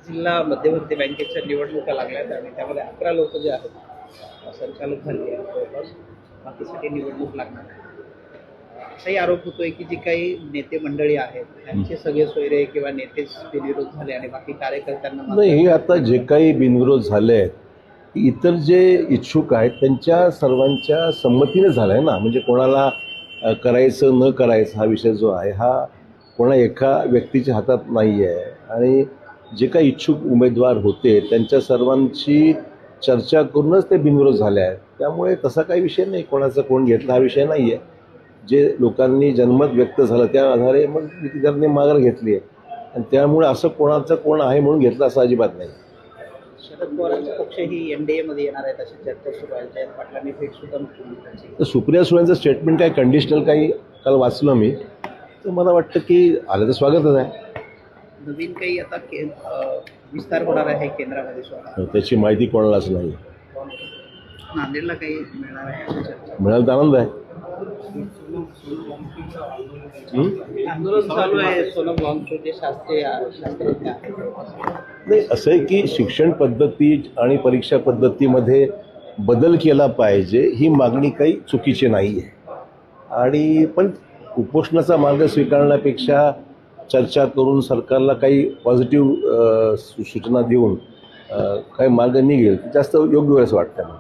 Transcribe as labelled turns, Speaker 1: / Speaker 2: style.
Speaker 1: जिल्हा मध्यवर्ती बँकेच्या निवडणुका लागल्यात आणि त्यामध्ये 11 लोक जे आहेत संचालक झाले आहेत जवळपास. बाकीसाठी निवडणूक लागणार आहे. असाही आरोप होतोय की जी काही नेते मंडळी आहेत त्यांचे सगळे सोयरे किंवा नेतेच बिनविरोध झाले आणि बाकी कार्यकर्त्यांना
Speaker 2: नाही, हे आता जे काही बिनविरोध झाले आहेत इतर जे इच्छुक आहेत त्यांच्या सर्वांच्या संमतीने झालं आहे ना. म्हणजे कोणाला करायचं न करायचं हा विषय जो आहे हा कोणा एका व्यक्तीच्या हातात नाही आहे. आणि जे काही इच्छुक उमेदवार होते त्यांच्या सर्वांची चर्चा करूनच ते बिनविरोध झाले आहेत. त्यामुळे तसा काही विषय नाही, कोणाचा कोण घेतला हा विषय नाही आहे. जे लोकांनी जनमत व्यक्त झालं त्या आधारे मग त्यांनी माघार घेतली आहे. आणि त्यामुळे असं कोणाचं कोण आहे म्हणून घेतलं असं अजिबात नाही.
Speaker 1: शरद पवारांचा पक्षही एनडीए मध्ये येणार आहेत अशी चर्चा सुरू आहे. जयंत पाटलांनी भेट सुद्धा मुख्यमंत्र्यांची.
Speaker 2: तर सुप्रिया सुळेंचं स्टेटमेंट काय कंडिशनल काही काल वाचलं मी, तर मला वाटतं की आलं तर स्वागतच आहे.
Speaker 1: नवीन काही आता विस्तार होणार आहे केंद्रामध्ये स्वतः
Speaker 2: त्याची माहिती कोणालाच नाही.
Speaker 1: नांदेडला काही मिळणार आहे अशी चर्चा.
Speaker 2: मिळालं तर आनंद आहे.
Speaker 1: आंदोलन चालू आहे. सोनम वांगचुक शास्त्रज्ञ आहेत.
Speaker 2: नाही, असं आहे की शिक्षण पद्धती आणि परीक्षा पद्धतीमध्ये बदल केला पाहिजे ही मागणी काही चुकीची नाही आहे. आणि पण उपोषणाचा मार्ग स्वीकारण्यापेक्षा चर्चा करून सरकारला काही पॉझिटिव्ह सूचना देऊन काही मार्ग निघेल जास्त योग्य असं वाटतं.